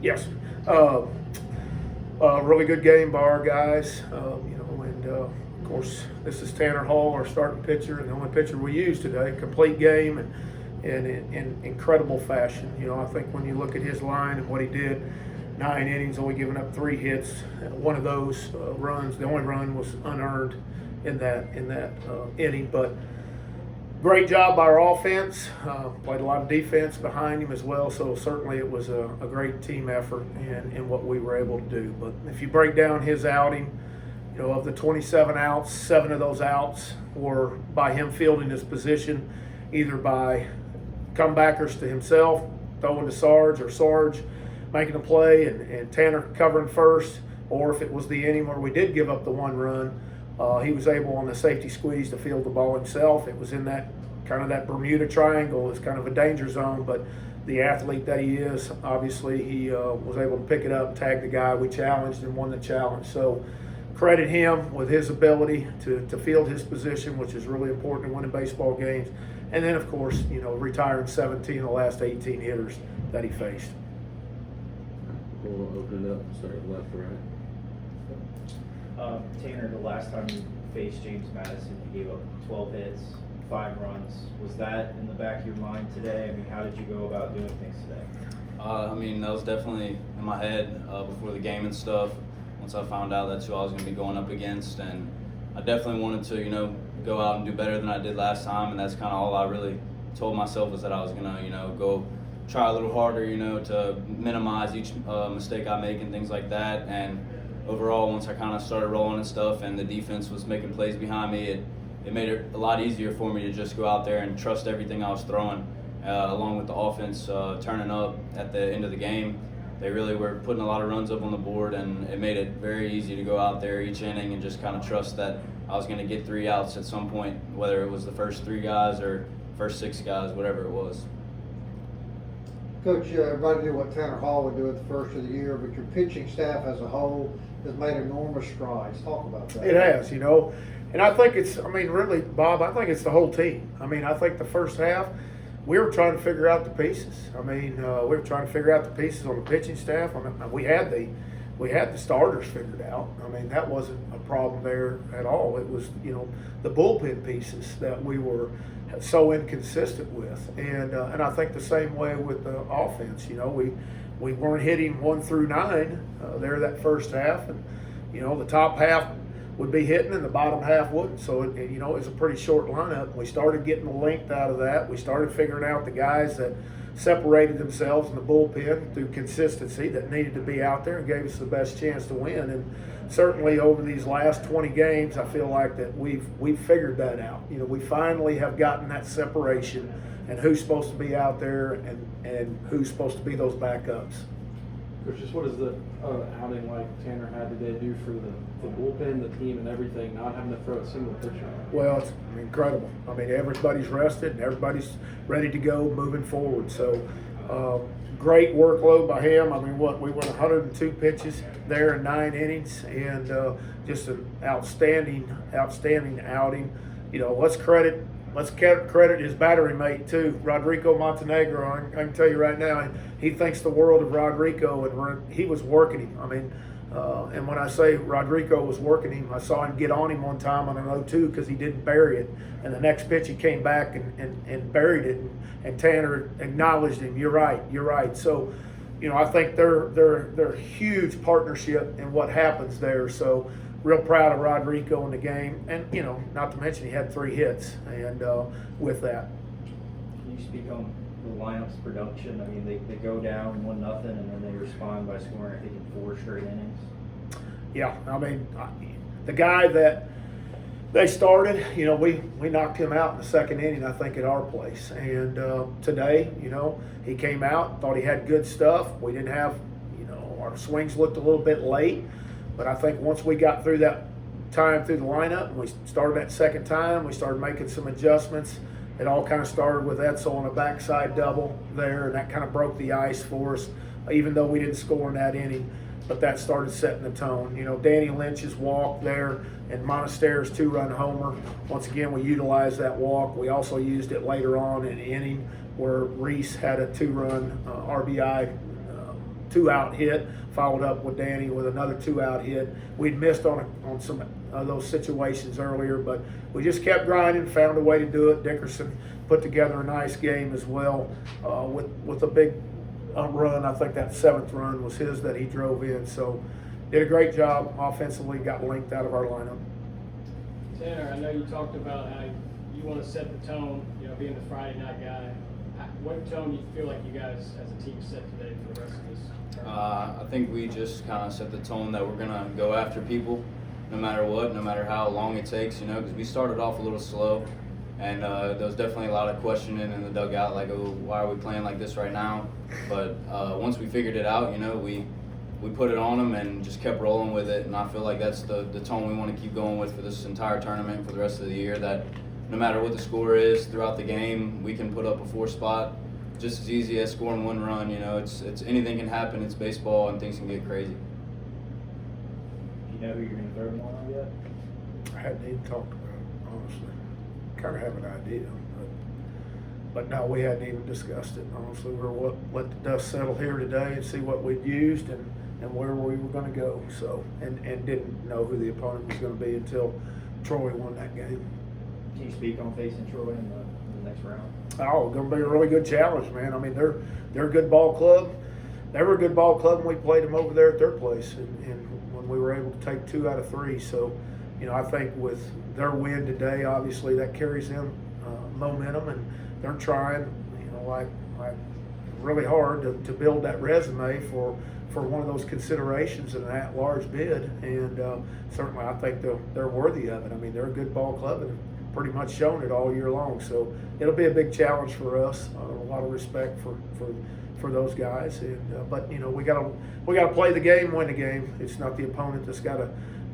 Yes. Uh, really good game by our guys. And of course, this is Tanner Hall, our starting pitcher, and the only pitcher we use today. Complete game and in incredible fashion. I think when you look at his line and what he did, 9 innings, only giving up 3 hits. One of those runs, the only run, was unearned in that inning, but. Great job by our offense. Played a lot of defense behind him as well, so certainly it was a great team effort in what we were able to do. But if you break down his outing, of the 27 outs, 7 of those outs were by him fielding his position, either by comebackers to himself, throwing to Sarge, or Sarge making a play and Tanner covering first, or if it was the inning where we did give up the 1 run, he was able on the safety squeeze to field the ball himself. It was in that kind of that Bermuda Triangle. It's kind of a danger zone, but the athlete that he is, obviously he was able to pick it up, tag the guy we challenged, and won the challenge. So credit him with his ability to field his position, which is really important in winning baseball games. And then, of course, retiring 17 of the last 18 hitters that he faced. We'll open it up, start left to right. Tanner, the last time you faced James Madison, you gave up 12 hits, 5 runs. Was that in the back of your mind today? I mean, how did you go about doing things today? That was definitely in my head before the game and stuff. Once I found out that's who I was going to be going up against, and I definitely wanted to, go out and do better than I did last time, and that's kind of all I really told myself, was that I was going to, go try a little harder, to minimize each mistake I make and things like that. And overall, once I kind of started rolling and stuff, and the defense was making plays behind me, it made it a lot easier for me to just go out there and trust everything I was throwing, along with the offense turning up at the end of the game. They really were putting a lot of runs up on the board, and it made it very easy to go out there each inning and just kind of trust that I was going to get 3 outs at some point, whether it was the first 3 guys or first 6 guys, whatever it was. Coach, everybody knew what Tanner Hall would do at the first of the year, but your pitching staff as a whole has made enormous strides. Talk about that. It has, and I think really, Bob, I think it's the whole team. I think the first half, we were trying to figure out the pieces. We were trying to figure out the pieces on the pitching staff. We had the starters figured out. That wasn't a problem there at all. It was, the bullpen pieces that we were so inconsistent with, and I think the same way with the offense. We weren't hitting 1 through 9 there that first half, and the top half would be hitting and the bottom half wouldn't. So it was a pretty short lineup. We started getting the length out of that. We started figuring out the guys that separated themselves in the bullpen through consistency that needed to be out there and gave us the best chance to win. And certainly over these last 20 games, I feel like that we've figured that out. We finally have gotten that separation and who's supposed to be out there and who's supposed to be those backups. Coach, just what does the outing like Tanner had today do for the bullpen, the team, and everything, not having to throw a single pitch out? Well, it's incredible. Everybody's rested and everybody's ready to go moving forward. So great workload by him. We went 102 pitches there in 9 innings, and just an outstanding outing. Let's credit his battery mate too, Rodrigo Montenegro. I can tell you right now, he thinks the world of Rodrigo, and he was working him. And when I say Rodrigo was working him, I saw him get on him one time on an 0-2 because he didn't bury it, and the next pitch he came back and buried it, and Tanner acknowledged him. You're right. So, I think they're huge partnership in what happens there. So, real proud of Rodrigo in the game, and not to mention he had 3 hits, and with that. Can you speak on the lineup's production? They go down 1-0, and then they respond by scoring, I think, in 4 straight innings. Yeah, the guy that they started, we knocked him out in the 2nd inning, I think, at our place. And today, he came out, thought he had good stuff. We didn't have, our swings looked a little bit late. But I think once we got through that time through the lineup, and we started that second time, we started making some adjustments. It all kind of started with Edsel on a backside double there, and that kind of broke the ice for us, even though we didn't score in that inning. But that started setting the tone. Danny Lynch's walk there and Monastero's 2-run homer. Once again, we utilized that walk. We also used it later on in the inning where Reese had a 2-run RBI 2-out hit, followed up with Danny with another 2-out hit. We'd missed on some of those situations earlier, but we just kept grinding, found a way to do it. Dickerson put together a nice game as well with a big run. I think that 7th run was his that he drove in. So did a great job offensively, got linked out of our lineup. Tanner, I know you talked about how you want to set the tone, being the Friday night guy. What tone do you feel like you guys as a team set today for the rest of this tournament? I think we just kind of set the tone that we're going to go after people no matter what, no matter how long it takes, because we started off a little slow. And there was definitely a lot of questioning in the dugout, like, oh, why are we playing like this right now? But once we figured it out, we put it on them and just kept rolling with it. And I feel like that's the tone we want to keep going with for this entire tournament, for the rest of the year, that no matter what the score is throughout the game, we can put up a 4 spot just as easy as scoring 1 run. It's anything can happen. It's baseball, and things can get crazy. Do you know who you're going to throw tomorrow yet? I hadn't even talked about it, honestly. Kind of have an idea, but no, we hadn't even discussed it. Honestly, we're let the dust settle here today and see what we'd used and where we were going to go. So and didn't know who the opponent was going to be until Troy won that game. Can you speak on facing Troy in the next round? Oh, going to be a really good challenge, man. I mean, they're a good ball club. They were a good ball club when we played them over there at their place, and when we were able to take 2 out of 3. So, I think with their win today, obviously that carries them momentum, and they're trying, like really hard to build that resume for one of those considerations in an at-large bid, and certainly I think they're worthy of it. I mean, they're a good ball club and pretty much shown it all year long. So it'll be a big challenge for us. A lot of respect for those guys, and but we gotta play the game, win the game. It's not the opponent that's got to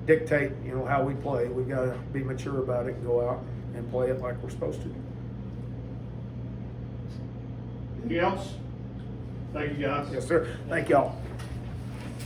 dictate how we play. We've got to be mature about it and go out and play it like we're supposed to. Anything else? Thank you, guys. Yes, sir. Thank y'all.